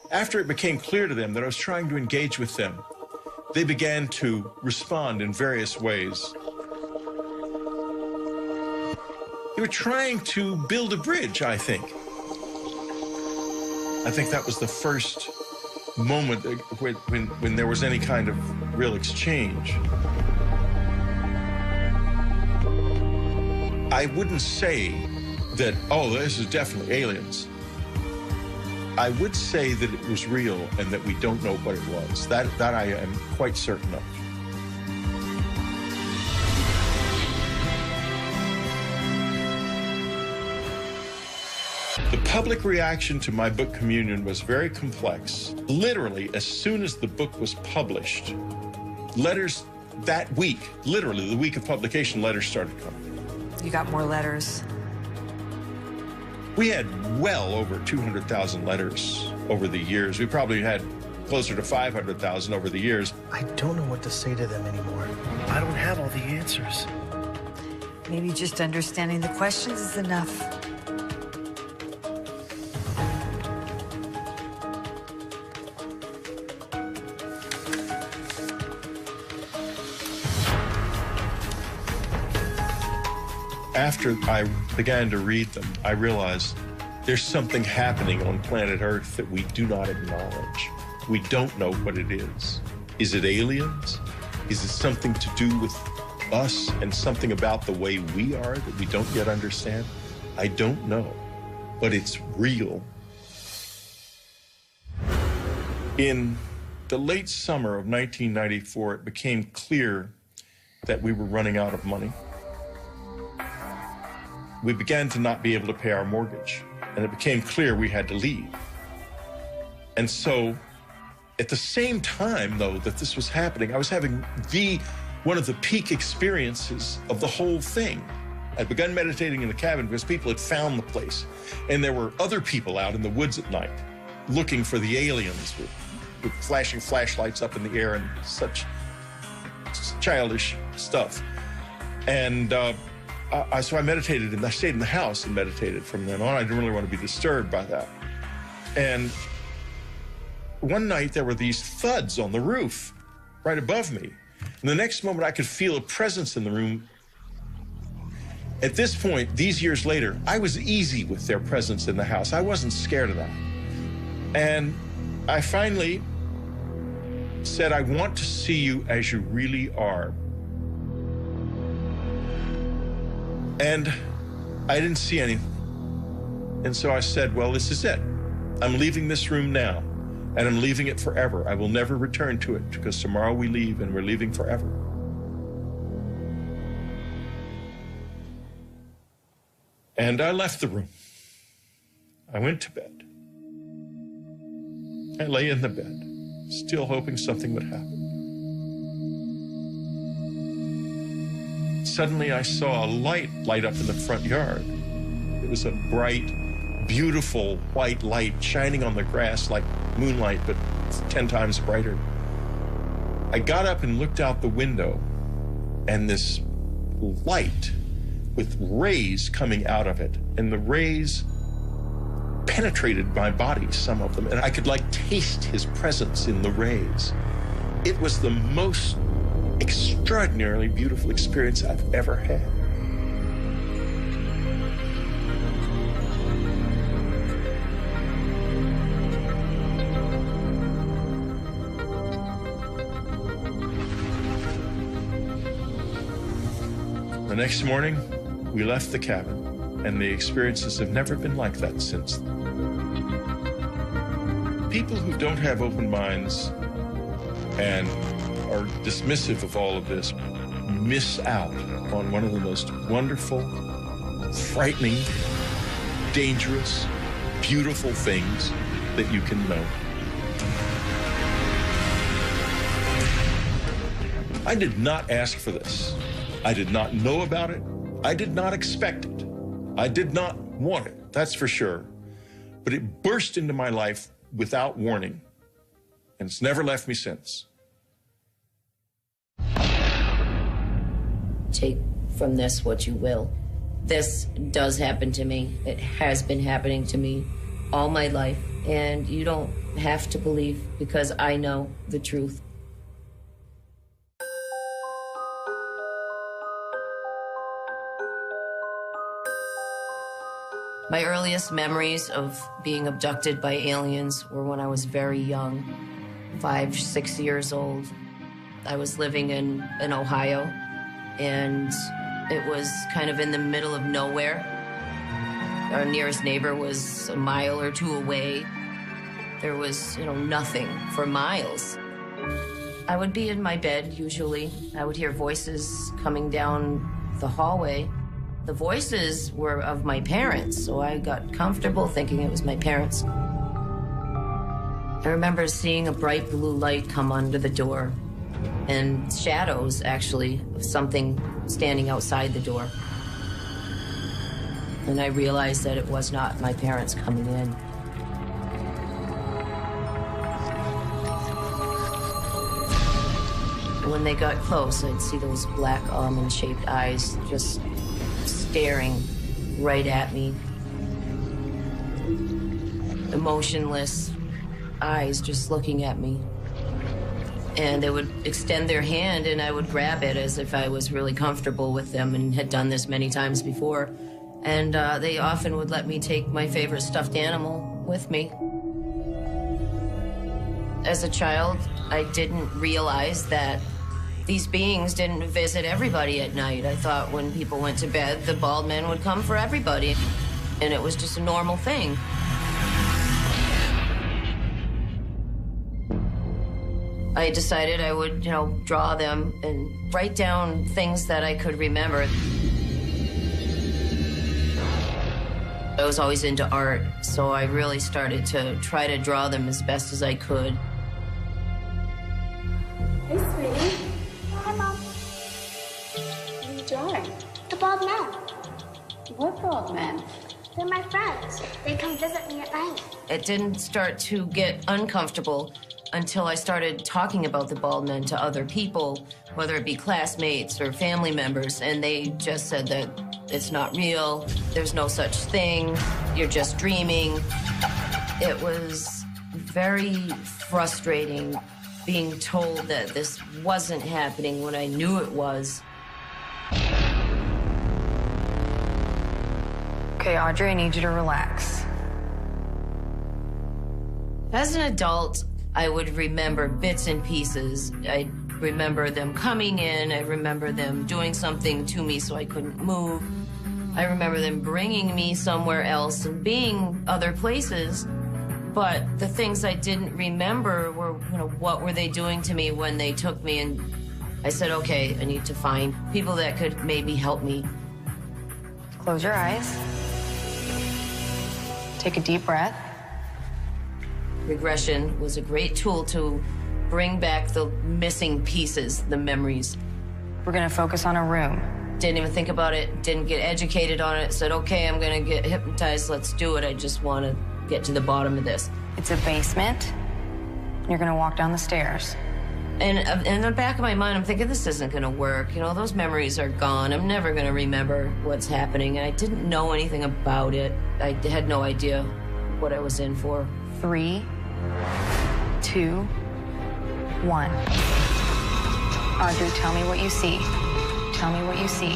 After it became clear to them that I was trying to engage with them, they began to respond in various ways. They were trying to build a bridge, I think. I think that was the first moment when there was any kind of real exchange. I wouldn't say that, oh, this is definitely aliens. I would say that it was real and that we don't know what it was. That I am quite certain of. The public reaction to my book Communion was very complex. Literally, as soon as the book was published, letters that week, literally the week of publication, letters started coming. You got more letters? We had well over 200,000 letters over the years. We probably had closer to 500,000 over the years. I don't know what to say to them anymore. I don't have all the answers. Maybe just understanding the questions is enough. After I began to read them, I realized there's something happening on planet Earth that we do not acknowledge. We don't know what it is. Is it aliens? Is it something to do with us and something about the way we are that we don't yet understand? I don't know, but it's real. In the late summer of 1994, it became clear that we were running out of money. We began to not be able to pay our mortgage, and it became clear we had to leave. And so, at the same time, though, that this was happening, I was having one of the peak experiences of the whole thing. I'd begun meditating in the cabin because people had found the place, and there were other people out in the woods at night looking for the aliens with flashing flashlights up in the air and such childish stuff. And so I meditated, and I stayed in the house and meditated from then on. I didn't really want to be disturbed by that. And one night there were these thuds on the roof right above me. And the next moment I could feel a presence in the room. At this point, these years later, I was easy with their presence in the house. I wasn't scared of that. And I finally said, I want to see you as you really are. And I didn't see anything. And so I said, well, this is it. I'm leaving this room now, and I'm leaving it forever. I will never return to it, because tomorrow we leave, and we're leaving forever. And I left the room. I went to bed. I lay in the bed, still hoping something would happen. Suddenly I saw a light light up in the front yard. It was a bright, beautiful white light shining on the grass like moonlight, but 10 times brighter. I got up and looked out the window, and this light with rays coming out of it, and the rays penetrated my body, some of them, and I could like taste his presence in the rays. It was the most extraordinarily beautiful experience I've ever had. The next morning, we left the cabin, and the experiences have never been like that since then. People who don't have open minds and are dismissive of all of this miss out on one of the most wonderful, frightening, dangerous, beautiful things that you can know. I did not ask for this. I did not know about it. I did not expect it. I did not want it, that's for sure. But it burst into my life without warning, and it's never left me since. Take from this what you will. This does happen to me. It has been happening to me all my life, and you don't have to believe, because I know the truth. My earliest memories of being abducted by aliens were when I was very young, 5, 6 years old. I was living in Ohio, and it was kind of in the middle of nowhere. Our nearest neighbor was a mile or two away. There was, nothing for miles. I would be in my bed, usually. I would hear voices coming down the hallway. The voices were of my parents, so I got comfortable thinking it was my parents. I remember seeing a bright blue light come under the door, and shadows, actually, of something standing outside the door. And I realized that it was not my parents coming in. When they got close, I'd see those black almond-shaped eyes just staring right at me. Emotionless eyes just looking at me. and they would extend their hand and I would grab it as if I was really comfortable with them and had done this many times before. And they often would let me take my favorite stuffed animal with me. As a child, I didn't realize that these beings didn't visit everybody at night. I thought when people went to bed, the bald men would come for everybody, and it was just a normal thing. I decided I would, draw them and write down things that I could remember. I was always into art, so I really started to try to draw them as best as I could. Hey, sweetie. Hi, Mom. What are you drawing? The bald men. What bald men? They're my friends. They come visit me at night. It didn't start to get uncomfortable until I started talking about the bald men to other people, whether it be classmates or family members, and they just said that it's not real, there's no such thing, you're just dreaming. It was very frustrating being told that this wasn't happening when I knew it was. Okay, Audrey, I need you to relax. As an adult, I would remember bits and pieces. I remember them coming in. I remember them doing something to me so I couldn't move. I remember them bringing me somewhere else and being other places. But the things I didn't remember were, what were they doing to me when they took me? And I said, okay, I need to find people that could maybe help me. Close your eyes. Take a deep breath. Regression was a great tool to bring back the missing pieces, the memories. We're gonna focus on a room. Didn't even think about it, didn't get educated on it, said, okay, I'm gonna get hypnotized, let's do it. I just wanna get to the bottom of this. It's a basement. You're gonna walk down the stairs. And in the back of my mind, I'm thinking, this isn't gonna work. Those memories are gone. I'm never gonna remember what's happening. And I didn't know anything about it. I had no idea what I was in for. 3, 2, 1. Audrey, tell me what you see. Tell me what you see.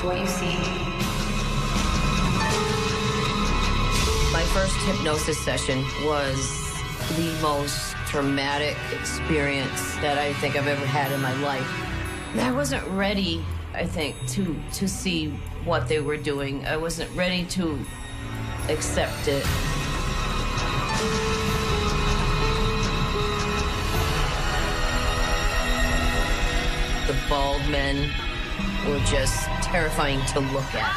What you see. My first hypnosis session was the most traumatic experience that I think I've ever had in my life. And I wasn't ready, I think, to see what they were doing. I wasn't ready to accept it. The bald men were just terrifying to look at.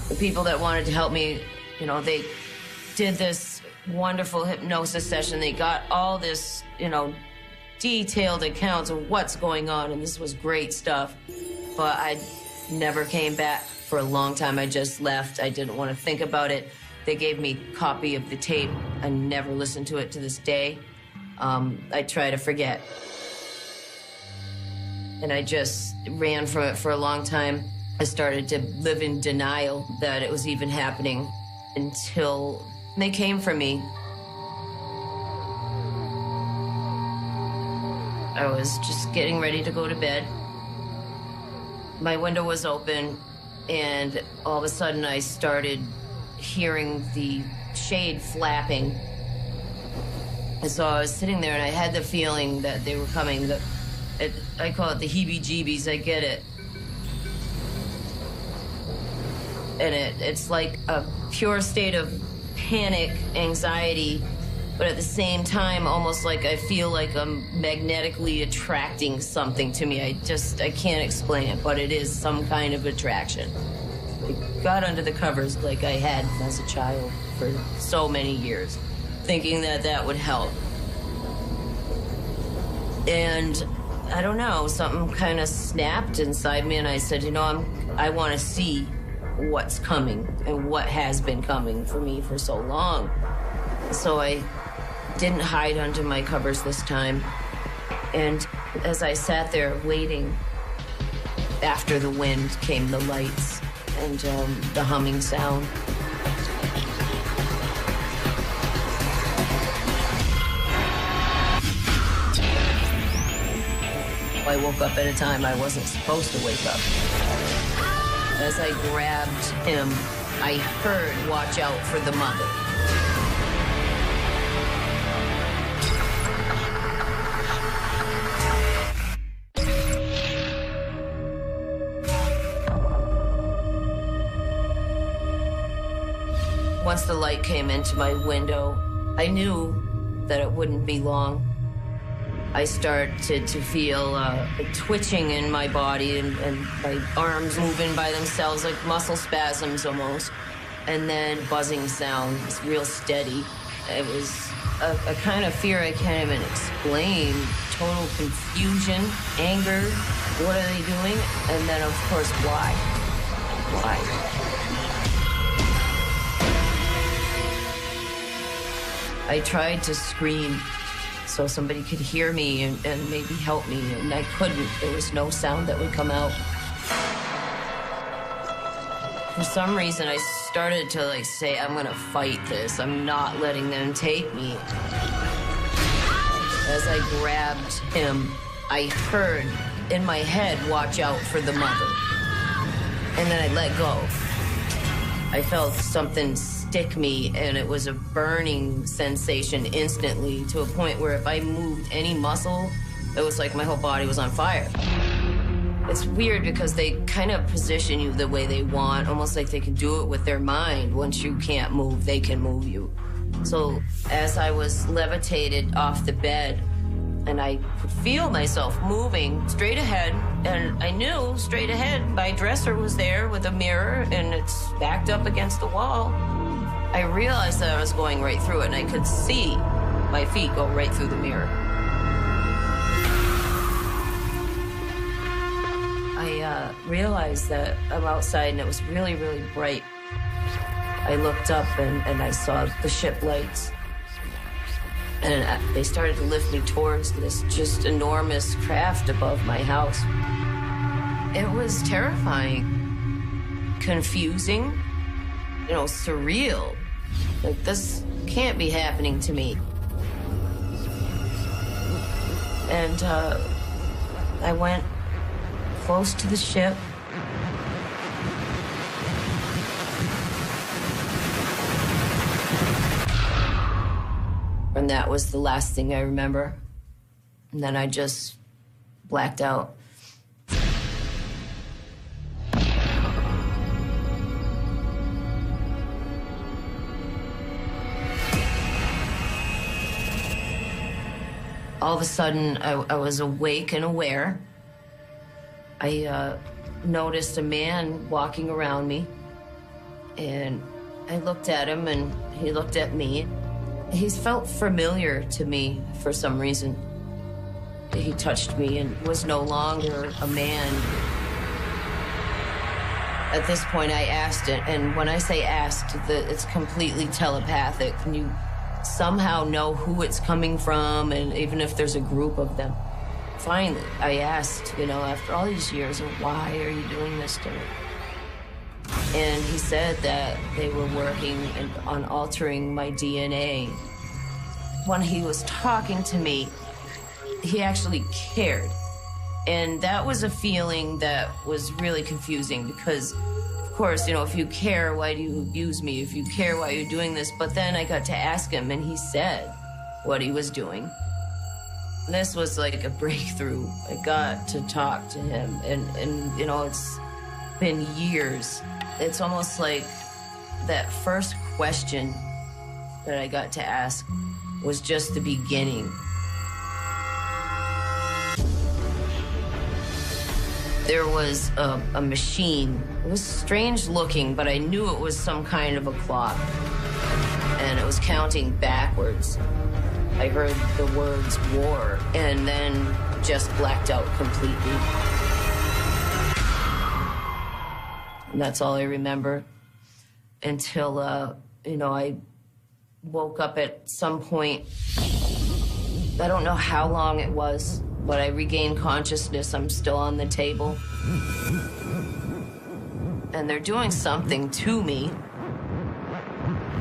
The people that wanted to help me, they did this wonderful hypnosis session. They got all this, detailed accounts of what's going on, and this was great stuff. But I never came back for a long time. I just left. I didn't want to think about it. They gave me a copy of the tape. I never listened to it to this day. I try to forget. And I just ran from it for a long time. I started to live in denial that it was even happening until they came for me. I was just getting ready to go to bed. My window was open, and all of a sudden I started hearing the shade flapping. And so I was sitting there, and I had the feeling that they were coming. I call it the heebie-jeebies. I get it. And it's like a pure state of panic, anxiety, but at the same time, almost like I feel like I'm magnetically attracting something to me. I can't explain it, but it is some kind of attraction. I got under the covers like I had as a child for so many years, thinking that that would help. And I don't know, something kind of snapped inside me, and I said, I want to see what's coming and what has been coming for me for so long. So I didn't hide under my covers this time. And as I sat there waiting, after the wind came the lights and the humming sound. I woke up at a time I wasn't supposed to wake up. As I grabbed him, I heard, "Watch out for the mother." Once the light came into my window, I knew that it wouldn't be long. I started to feel twitching in my body and my arms moving by themselves, like muscle spasms almost. And then buzzing sound was real steady. It was a kind of fear I can't even explain. Total confusion, anger, what are they doing? And then, of course, why? Why? I tried to scream so somebody could hear me and maybe help me, and I couldn't. There was no sound that would come out. For some reason, I started to say, I'm gonna fight this. I'm not letting them take me. As I grabbed him, I heard in my head, "Watch out for the mother." And then I let go. I felt something stick me, and it was a burning sensation instantly, to a point where if I moved any muscle, it was like my whole body was on fire. It's weird because they kind of position you the way they want, almost like they can do it with their mind. Once you can't move, they can move you. So as I was levitated off the bed, and I could feel myself moving straight ahead, and I knew straight ahead my dresser was there with a mirror, and it's backed up against the wall. I realized that I was going right through it, and I could see my feet go right through the mirror. I realized that I'm outside, and it was really, really bright. I looked up, and I saw the ship lights. And they started to lift me towards this just enormous craft above my house. It was terrifying, confusing, surreal. Like, this can't be happening to me. And I went close to the ship. And that was the last thing I remember. And then I just blacked out. All of a sudden, I was awake and aware. I noticed a man walking around me, and I looked at him, and he looked at me. He felt familiar to me for some reason. He touched me and was no longer a man. At this point, I asked it, and when I say asked, it's completely telepathic. And you somehow know who it's coming from, and even if there's a group of them. Finally, I asked, after all these years, why are you doing this to me? And he said that they were working on altering my DNA. When he was talking to me, he actually cared. And that was a feeling that was really confusing because, of course, if you care, why do you abuse me? If you care, why are you doing this? But then I got to ask him, and he said what he was doing. This was like a breakthrough. I got to talk to him, and it's been years. It's almost like that first question that I got to ask was just the beginning. There was a machine. It was strange looking, but I knew it was some kind of a clock. And it was counting backwards. I heard the words war, and then just blacked out completely. And that's all I remember until, I woke up at some point. I don't know how long it was, but I regained consciousness. I'm still on the table. And they're doing something to me.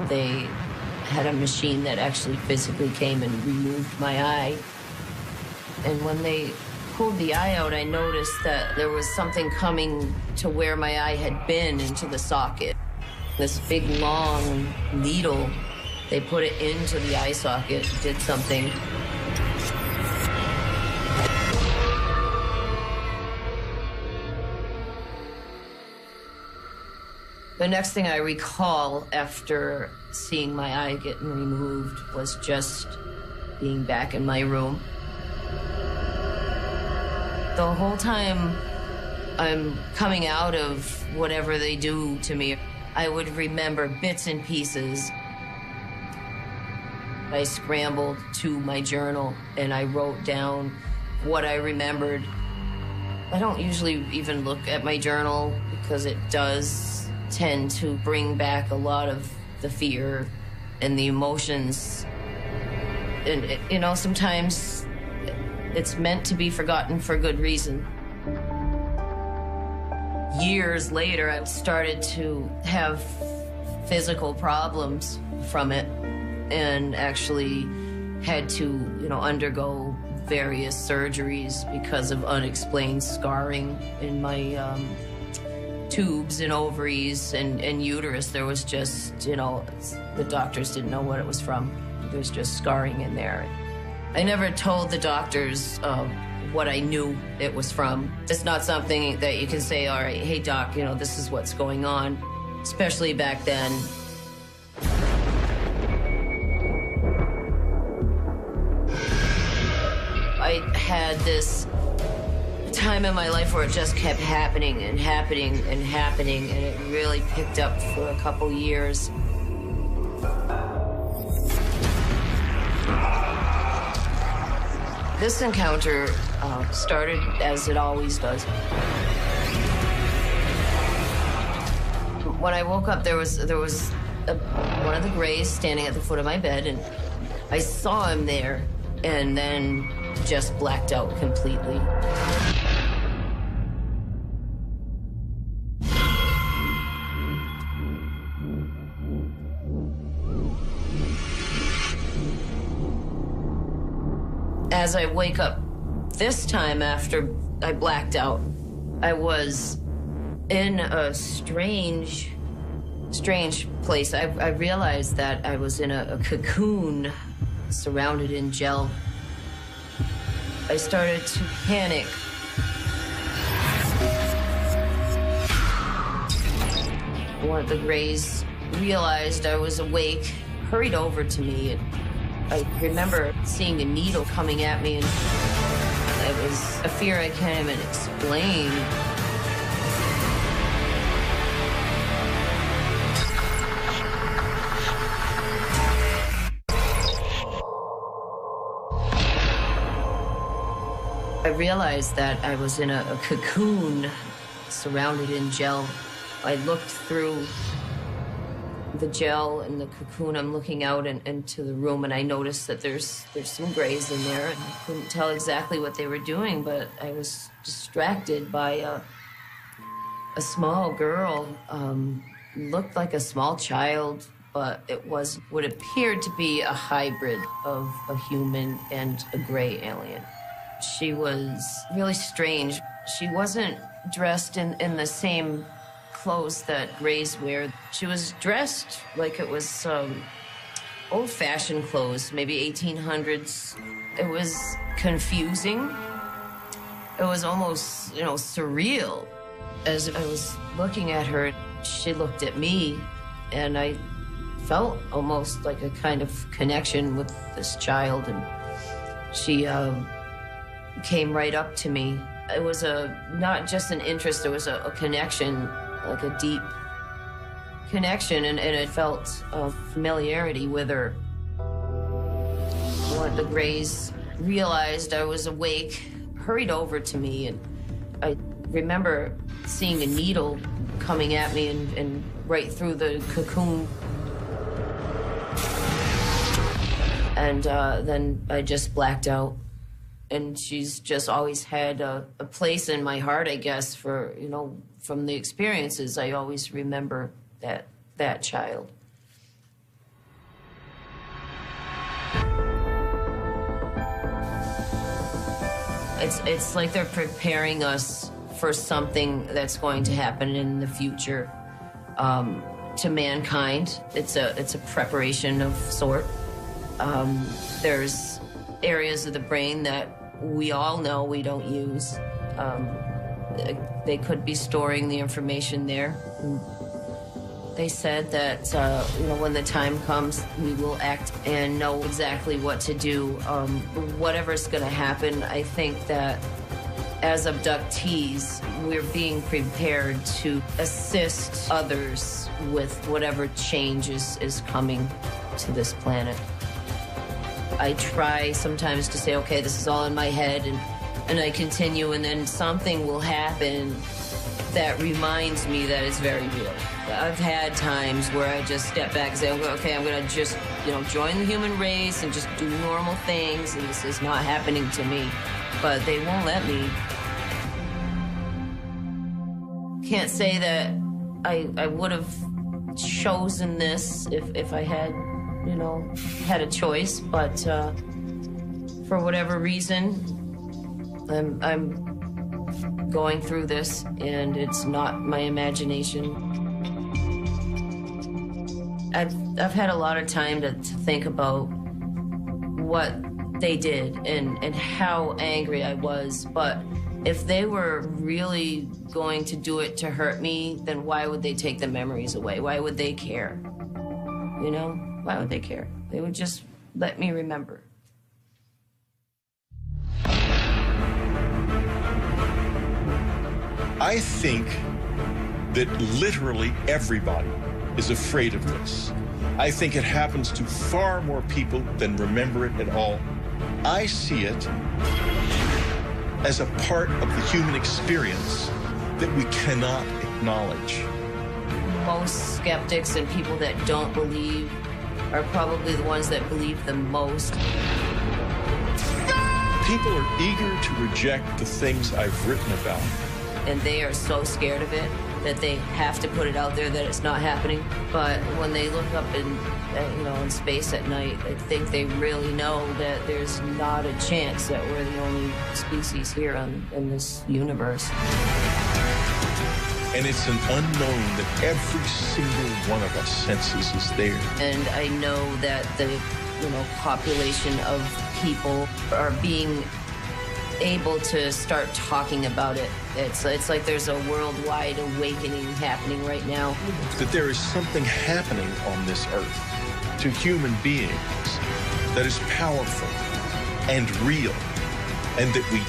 They had a machine that actually physically came and removed my eye. And when they pulled the eye out, I noticed that there was something coming to where my eye had been into the socket. This big, long needle, they put it into the eye socket, did something. The next thing I recall after seeing my eye getting removed was just being back in my room. The whole time I'm coming out of whatever they do to me, I would remember bits and pieces. I scrambled to my journal and I wrote down what I remembered. I don't usually even look at my journal because it does tend to bring back a lot of the fear and the emotions. And, you know, sometimes it's meant to be forgotten for good reason. Years later, I started to have physical problems from it and actually had to, you know, undergo various surgeries because of unexplained scarring in my tubes and ovaries and uterus. There was just, you know, the doctors didn't know what it was from. There was just scarring in there. I never told the doctors what I knew it was from. It's not something that you can say, all right, hey doc, you know, this is what's going on, especially back then. I had this time in my life where it just kept happening and happening and happening, and it really picked up for a couple years. This encounter started as it always does. When I woke up, there was one of the Greys standing at the foot of my bed, and I saw him there, and then just blacked out completely. As I wake up this time after I blacked out, I was in a strange place. I realized that I was in a cocoon surrounded in gel. I started to panic. One of the Greys realized I was awake, hurried over to me, and I remember seeing a needle coming at me, and it was a fear I can't even explain. I realized that I was in a cocoon surrounded in gel. I looked through the gel and the cocoon. I'm looking out into the room, and I noticed that there's some Greys in there. And I couldn't tell exactly what they were doing, but I was distracted by a small girl. Looked like a small child, but it was what appeared to be a hybrid of a human and a Grey alien. She was really strange. She wasn't dressed in the same clothes that Greys wear. She was dressed like it was old-fashioned clothes, maybe 1800s. It was confusing. It was almost, you know, surreal. As I was looking at her, she looked at me, and I felt almost like a kind of connection with this child, and she came right up to me. It was not just an interest, it was a connection, like a deep connection, and it felt a familiarity with her. One of the Greys realized I was awake, hurried over to me, and I remember seeing a needle coming at me and right through the cocoon. And then I just blacked out. And she's just always had a place in my heart, I guess, for, you know, from the experiences, I always remember that child. It's like they're preparing us for something that's going to happen in the future to mankind. It's a preparation of sort. There's areas of the brain that we all know we don't use. They could be storing the information there. They said that when the time comes, we will act and know exactly what to do. Whatever's going to happen, I think that as abductees, we're being prepared to assist others with whatever change is coming to this planet. I try sometimes to say, okay, this is all in my head, and I continue, and then something will happen that reminds me that it's very real. I've had times where I just step back and say, okay, I'm gonna just, join the human race and just do normal things, and this is not happening to me. But they won't let me. Can't say that I would have chosen this if I had, had a choice, but for whatever reason, I'm going through this, and it's not my imagination. I've had a lot of time to think about what they did and how angry I was, but if they were really going to do it to hurt me, then why would they take the memories away? Why would they care? Why would they care? They would just let me remember. I think that literally everybody is afraid of this. I think it happens to far more people than remember it at all. I see it as a part of the human experience that we cannot acknowledge. Most skeptics and people that don't believe are probably the ones that believe the most. People are eager to reject the things I've written about. And they are so scared of it that they have to put it out there that it's not happening. But when they look up in space at night, I think they really know that there's not a chance that we're the only species here in this universe. And it's an unknown that every single one of us senses is there. And I know that the population of people are being able to start talking about it. It's like there's a worldwide awakening happening right now. That there is something happening on this earth to human beings that is powerful and real, and that we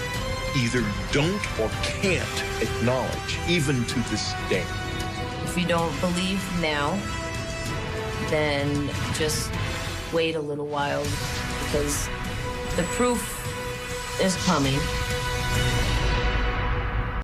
either don't or can't acknowledge, even to this day. If you don't believe now, then just wait a little while, because the proof is coming.